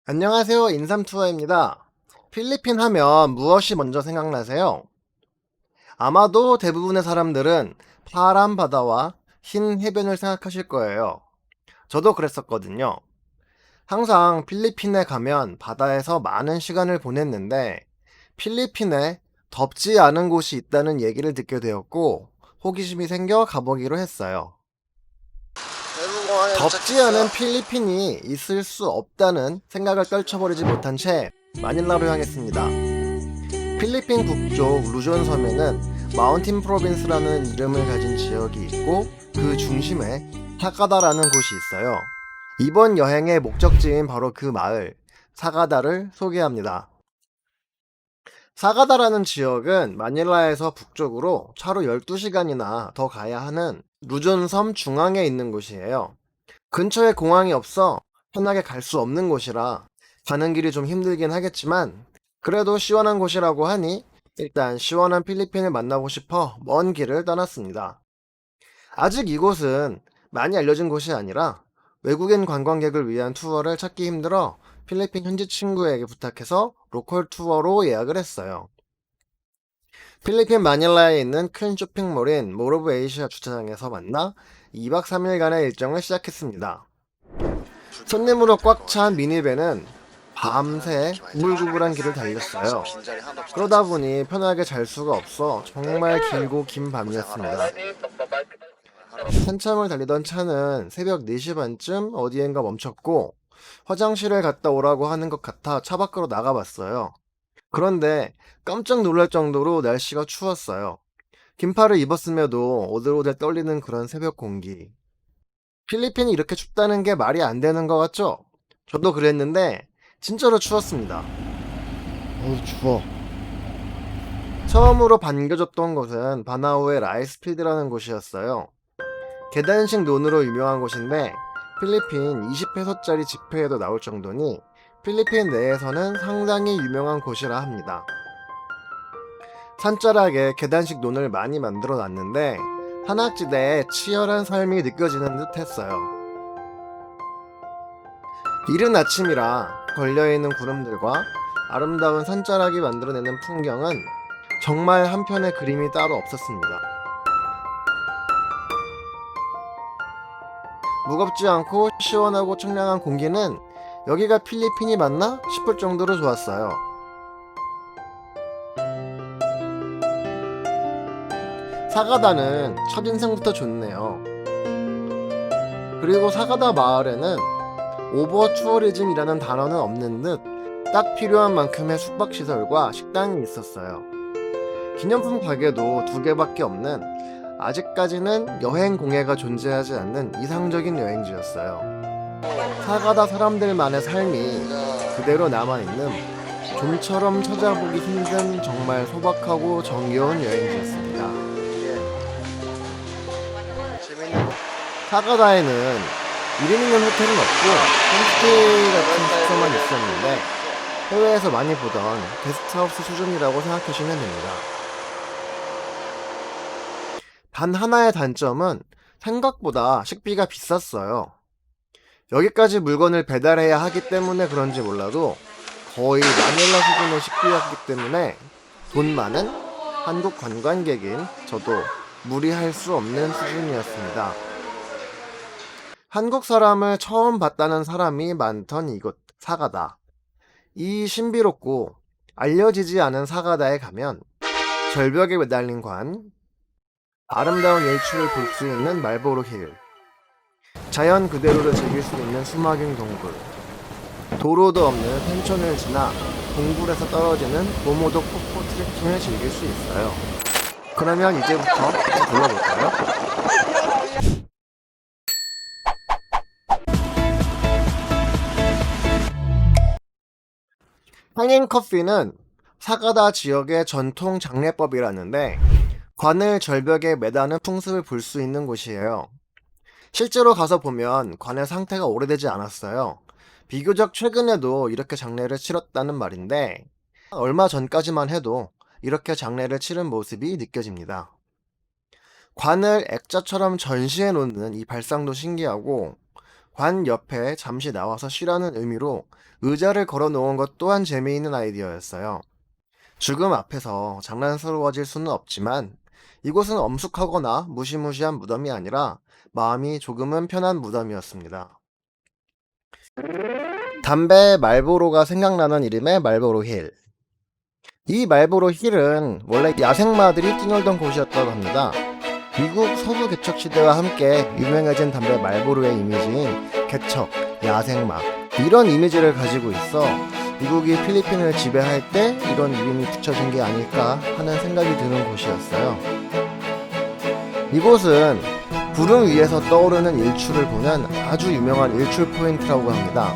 안녕하세요. 인삼투어입니다. 필리핀 하면 무엇이 먼저 생각나세요? 아마도 대부분의 사람들은 파란 바다와 흰 해변을 생각하실 거예요. 저도 그랬었거든요. 항상 필리핀에 가면 바다에서 많은 시간을 보냈는데 필리핀에 덥지 않은 곳이 있다는 얘기를 듣게 되었고 호기심이 생겨 가보기로 했어요. 덥지 않은 필리핀이 있을 수 없다는 생각을 떨쳐버리지 못한 채 마닐라로 향했습니다. 필리핀 북쪽 루존 섬에는 마운틴 프로빈스라는 이름을 가진 지역이 있고 그 중심에 사가다라는 곳이 있어요. 이번 여행의 목적지인 바로 그 마을 사가다를 소개합니다. 사가다라는 지역은 마닐라에서 북쪽으로 차로 12시간이나 더 가야 하는 루존 섬 중앙에 있는 곳이에요. 근처에 공항이 없어 편하게 갈 수 없는 곳이라 가는 길이 좀 힘들긴 하겠지만 그래도 시원한 곳이라고 하니 일단 시원한 필리핀을 만나고 싶어 먼 길을 떠났습니다. 아직 이곳은 많이 알려진 곳이 아니라 외국인 관광객을 위한 투어를 찾기 힘들어 필리핀 현지 친구에게 부탁해서 로컬 투어로 예약을 했어요. 필리핀 마닐라에 있는 큰 쇼핑몰인 몰 오브 에이시아 주차장에서 만나 2박 3일간의 일정을 시작했습니다. 손님으로 꽉 찬 미니밴은 밤새 우물구불한 길을 달렸어요. 그러다 보니 편하게 잘 수가 없어 정말 길고 긴 밤이었습니다. 한참을 달리던 차는 새벽 4시 반쯤 어디엔가 멈췄고 화장실을 갔다 오라고 하는 것 같아 차 밖으로 나가봤어요. 그런데 깜짝 놀랄 정도로 날씨가 추웠어요. 긴팔을 입었음에도 오들오들 떨리는 그런 새벽 공기. 필리핀이 이렇게 춥다는 게 말이 안 되는 것 같죠? 저도 그랬는데 진짜로 추웠습니다. 추워. 처음으로 반겨줬던 곳은 바나우의 라이스필드라는 곳이었어요. 계단식 논으로 유명한 곳인데 필리핀 20페소짜리 지폐에도 나올 정도니 필리핀 내에서는 상당히 유명한 곳이라 합니다. 산자락에 계단식 논을 많이 만들어 놨는데 산악지대에 치열한 삶이 느껴지는 듯 했어요. 이른 아침이라 걸려있는 구름들과 아름다운 산자락이 만들어내는 풍경은 정말 한편의 그림이 따로 없었습니다. 무겁지 않고 시원하고 청량한 공기는 여기가 필리핀이 맞나 싶을 정도로 좋았어요. 사가다는 첫인상부터 좋네요. 그리고 사가다 마을에는 오버 투어리즘이라는 단어는 없는 듯 딱 필요한 만큼의 숙박시설과 식당이 있었어요. 기념품 가게도 2개밖에 없는 아직까지는 여행 공예가 존재하지 않는 이상적인 여행지였어요. 사가다 사람들만의 삶이 그대로 남아있는 좀처럼 찾아보기 힘든 정말 소박하고 정겨운 여행지였습니다. 사가다에는 이름 있는 호텔은 없고 홈스테이 같은 숙소만 있었는데 해외에서 많이 보던 게스트하우스 수준이라고 생각하시면 됩니다. 단 하나의 단점은 생각보다 식비가 비쌌어요. 여기까지 물건을 배달해야 하기 때문에 그런지 몰라도 거의 마닐라 수준의 식비였기 때문에 돈 많은 한국 관광객인 저도 무리할 수 없는 수준이었습니다. 한국 사람을 처음 봤다는 사람이 많던 이곳 사가다. 이 신비롭고 알려지지 않은 사가다에 가면 절벽에 매달린 관, 아름다운 일출을 볼 수 있는 말보로 힐, 자연 그대로를 즐길 수 있는 수막용 동굴, 도로도 없는 펜촌을 지나 동굴에서 떨어지는 고모도 폭포 트레킹을 즐길 수 있어요. 그러면 이제부터 불러볼까요? 향잉커피는 사가다 지역의 전통 장례법이라는데 관을 절벽에 매다는 풍습을 볼 수 있는 곳이에요. 실제로 가서 보면 관의 상태가 오래되지 않았어요. 비교적 최근에도 이렇게 장례를 치렀다는 말인데 얼마 전까지만 해도 이렇게 장례를 치른 모습이 느껴집니다. 관을 액자처럼 전시해 놓는 이 발상도 신기하고, 관 옆에 잠시 나와서 쉬라는 의미로 의자를 걸어 놓은 것 또한 재미있는 아이디어였어요. 죽음 앞에서 장난스러워질 수는 없지만 이곳은 엄숙하거나 무시무시한 무덤이 아니라 마음이 조금은 편한 무덤이었습니다. 담배 말보로가 생각나는 이름의 말보로 힐. 이 말보로 힐은 원래 야생마들이 뛰놀던 곳이었다고 합니다. 미국 서부 개척 시대와 함께 유명해진 담배 말보로의 이미지인 개척, 야생마 이런 이미지를 가지고 있어 미국이 필리핀을 지배할 때 이런 이름이 붙여진 게 아닐까 하는 생각이 드는 곳이었어요. 이곳은 구름 위에서 떠오르는 일출을 보는 아주 유명한 일출 포인트라고 합니다.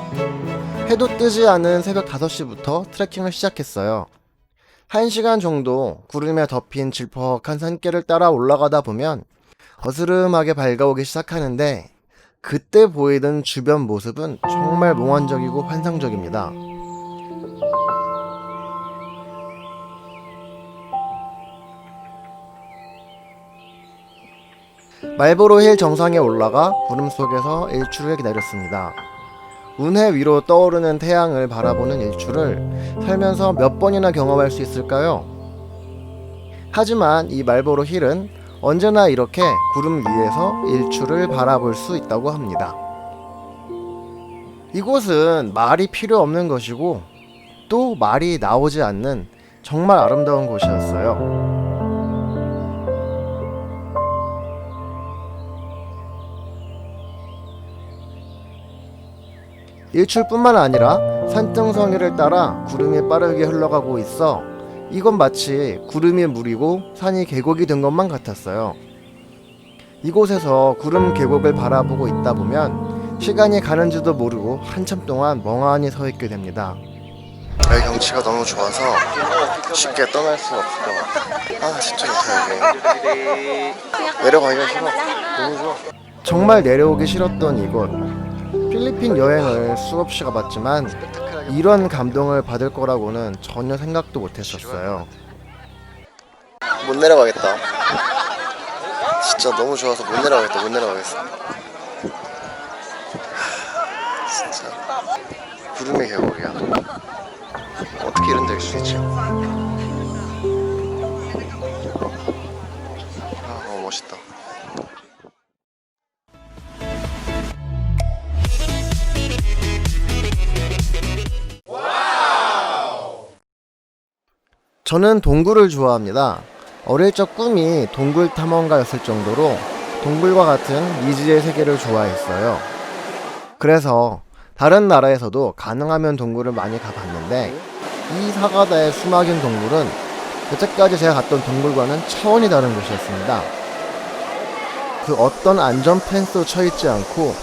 해도 뜨지 않은 새벽 5시부터 트레킹을 시작했어요. 1시간 정도 구름에 덮인 질퍽한 산길을 따라 올라가다 보면 어스름하게 밝아오기 시작하는데, 그때 보이던 주변 모습은 정말 몽환적이고 환상적입니다. 말보로 힐 정상에 올라가 구름 속에서 일출을 기다렸습니다. 운해 위로 떠오르는 태양을 바라보는 일출을 살면서 몇 번이나 경험할 수 있을까요? 하지만 이 말보로 힐은 언제나 이렇게 구름 위에서 일출을 바라볼 수 있다고 합니다. 이곳은 말이 필요 없는 것이고 또 말이 나오지 않는 정말 아름다운 곳이었어요. 일출뿐만 아니라 산등성이를 따라 구름이 빠르게 흘러가고 있어 이건 마치 구름이 물이고 산이 계곡이 된 것만 같았어요. 이곳에서 구름 계곡을 바라보고 있다 보면 시간이 가는지도 모르고 한참 동안 멍하니 서 있게 됩니다. 여기 경치가 너무 좋아서 쉽게 떠날 수가 없을 것 같아. 아 진짜 좋다 여기. 내려가기가 싫어. 너무 좋아. 정말 내려오기 싫었던 이곳. 필리핀 여행을 수없이 가봤지만 이런 감동을 받을 거라고는 전혀 생각도 못했었어요. 못 내려가겠다. 진짜 너무 좋아서 못 내려가겠어. 진짜 구름의 계곡이야. 어떻게 이런 데 있을 수 있지? 아 너무 멋있다. 저는 동굴을 좋아합니다. 어릴 적 꿈이 동굴 탐험가였을 정도로 동굴과 같은 미지의 세계를 좋아했어요. 그래서 다른 나라에서도 가능하면 동굴을 많이 가봤는데 이 사가다의 수막인 동굴은 여태까지 제가 갔던 동굴과는 차원이 다른 곳이었습니다. 그 어떤 안전 펜스도 쳐있지 않고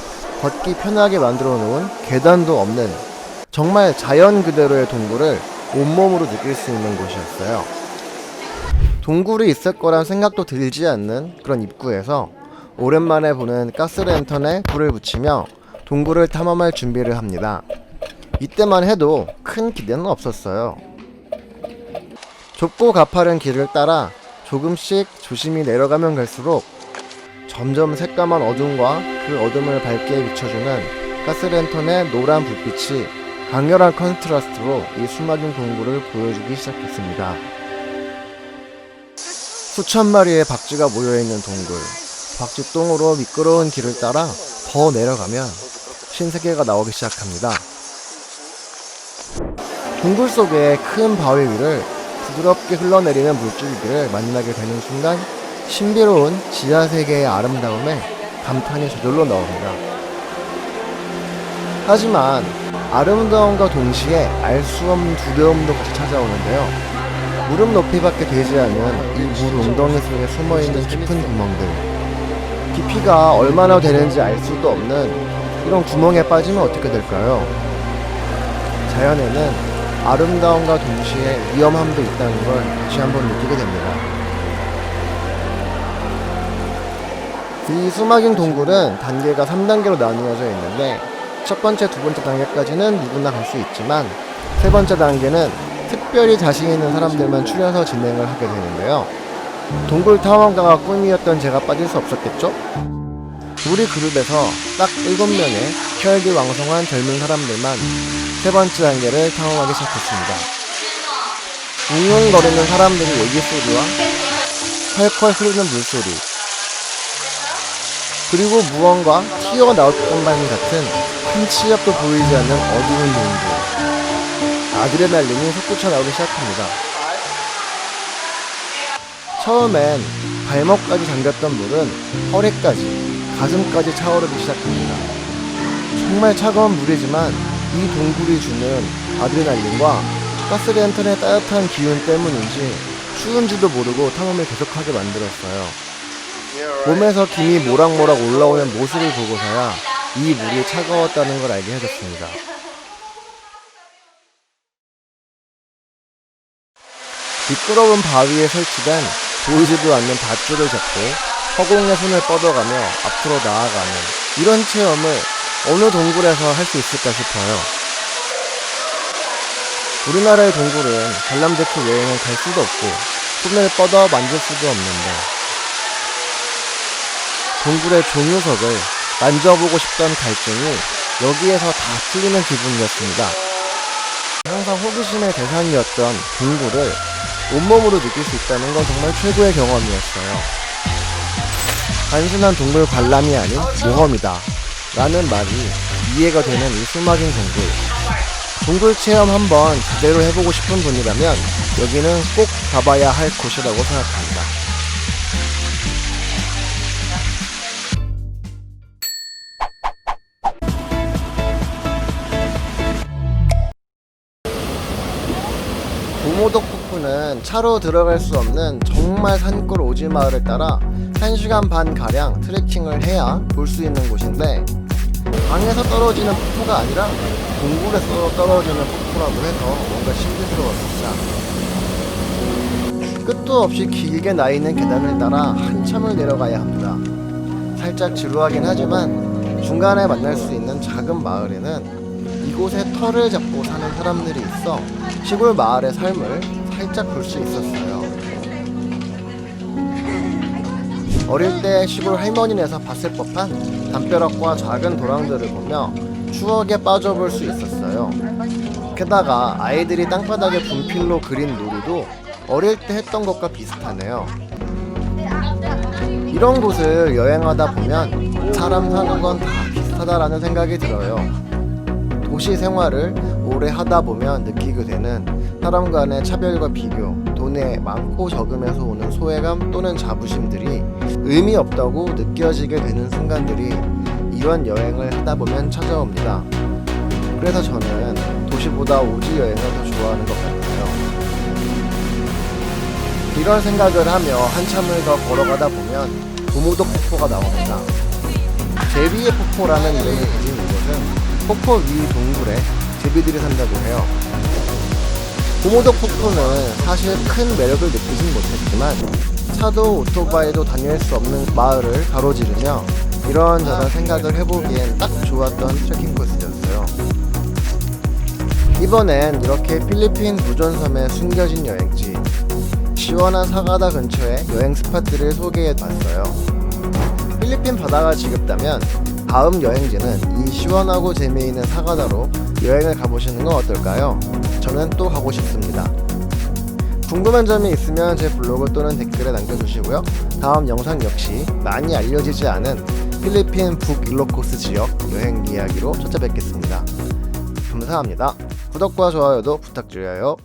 걷기 편하게 만들어 놓은 계단도 없는 정말 자연 그대로의 동굴을 온몸으로 느낄 수 있는 곳이었어요. 동굴이 있을 거란 생각도 들지 않는 그런 입구에서 오랜만에 보는 가스랜턴에 불을 붙이며 동굴을 탐험할 준비를 합니다. 이때만 해도 큰 기대는 없었어요. 좁고 가파른 길을 따라 조금씩 조심히 내려가면 갈수록 점점 새까만 어둠과 그 어둠을 밝게 비춰주는 가스랜턴의 노란 불빛이 강렬한 컨트라스트로 이 수막인 동굴을 보여주기 시작했습니다. 수천 마리의 박쥐가 모여있는 동굴, 박쥐똥으로 미끄러운 길을 따라 더 내려가면 신세계가 나오기 시작합니다. 동굴 속의 큰 바위 위를 부드럽게 흘러내리는 물줄기를 만나게 되는 순간 신비로운 지하세계의 아름다움에 감탄이 저절로 나옵니다. 하지만 아름다움과 동시에 알 수 없는 두려움도 같이 찾아오는데요. 무릎 높이밖에 되지 않은 이 물 웅덩이 속에 숨어있는 깊은 구멍들, 깊이가 얼마나 되는지 알 수도 없는 이런 구멍에 빠지면 어떻게 될까요? 자연에는 아름다움과 동시에 위험함도 있다는 걸 다시 한번 느끼게 됩니다. 이 수막인 동굴은 단계가 3단계로 나누어져 있는데 첫 번째, 두 번째 단계까지는 누구나 갈 수 있지만 세 번째 단계는 특별히 자신 있는 사람들만 추려서 진행을 하게 되는데요. 동굴 탐험가가 꿈이었던 제가 빠질 수 없었겠죠? 우리 그룹에서 딱 7명의 혈기왕성한 젊은 사람들만 세 번째 단계를 탐험하기 시작했습니다. 웅웅거리는 사람들의 얘기소리와 펄펄 흐르는 물소리, 그리고 무언가 튀어나올 것만 같은 한치 앞도 보이지 않는 어두운 동굴. 아드레날린이 솟구쳐 나오기 시작합니다. 처음엔 발목까지 잠겼던 물은 허리까지, 가슴까지 차오르기 시작합니다. 정말 차가운 물이지만 이 동굴이 주는 아드레날린과 가스랜턴의 따뜻한 기운 때문인지 추운지도 모르고 탐험을 계속하게 만들었어요. 몸에서 김이 모락모락 올라오는 모습을 보고서야 이 물이 차가웠다는 걸 알게 해줬습니다. 미끄러운 바위에 설치된 보이지도 않는 밧줄을 잡고 허공에 손을 뻗어가며 앞으로 나아가는 이런 체험을 어느 동굴에서 할 수 있을까 싶어요. 우리나라의 동굴은 관람객 여행을 갈 수도 없고 손을 뻗어 만질 수도 없는데 동굴의 종유석을 만져보고 싶던 갈증이 여기에서 다 풀리는 기분이었습니다. 항상 호기심의 대상이었던 동굴을 온몸으로 느낄 수 있다는 건 정말 최고의 경험이었어요. 단순한 동물 관람이 아닌 모험이다 라는 말이 이해가 되는 이 숨막힌 동굴. 동굴 체험 한번 제대로 해보고 싶은 분이라면 여기는 꼭 가봐야 할 곳이라고 생각합니다. 고모덕 폭포는 차로 들어갈 수 없는 정말 산골 오지 마을을 따라 1시간 반 가량 트레킹을 해야 볼 수 있는 곳인데, 강에서 떨어지는 폭포가 아니라 동굴에서 떨어지는 폭포라고 해서 뭔가 신비스러웠습니다. 끝도 없이 길게 나 있는 계단을 따라 한참을 내려가야 합니다. 살짝 지루하긴 하지만 중간에 만날 수 있는 작은 마을에는 이곳에 터를 잡고 사는 사람들이 있어 시골 마을의 삶을 살짝 볼 수 있었어요. 어릴 때 시골 할머니네서 봤을 법한 담벼락과 작은 도랑들을 보며 추억에 빠져볼 수 있었어요. 게다가 아이들이 땅바닥에 분필로 그린 놀이도 어릴 때 했던 것과 비슷하네요. 이런 곳을 여행하다 보면 사람 사는 건 다 비슷하다라는 생각이 들어요. 도시 생활을 오래 하다 보면 느끼게 되는 사람 간의 차별과 비교, 돈의 많고 적음에서 오는 소외감 또는 자부심들이 의미 없다고 느껴지게 되는 순간들이 이런 여행을 하다 보면 찾아옵니다. 그래서 저는 도시보다 오지 여행을 더 좋아하는 것 같아요. 이런 생각을 하며 한참을 더 걸어가다 보면 고모덕 폭포가 나옵니다. 제비의 폭포라는 이름을 가진 이곳은 폭포 위 동굴에 제비들이 산다고 해요. 고모덕 폭포는 사실 큰 매력을 느끼진 못했지만 차도 오토바이도 다닐 수 없는 마을을 가로지르며 이런저런 생각을 해보기엔 딱 좋았던 트레킹 코스였어요. 이번엔 이렇게 필리핀 루존섬에 숨겨진 여행지, 시원한 사가다 근처의 여행 스팟들을 소개해봤어요. 필리핀 바다가 지겹다면 다음 여행지는 이 시원하고 재미있는 사가다로 여행을 가보시는 건 어떨까요? 저는 또 가고 싶습니다. 궁금한 점이 있으면 제 블로그 또는 댓글에 남겨주시고요. 다음 영상 역시 많이 알려지지 않은 필리핀 북일로코스 지역 여행 이야기로 찾아뵙겠습니다. 감사합니다. 구독과 좋아요도 부탁드려요.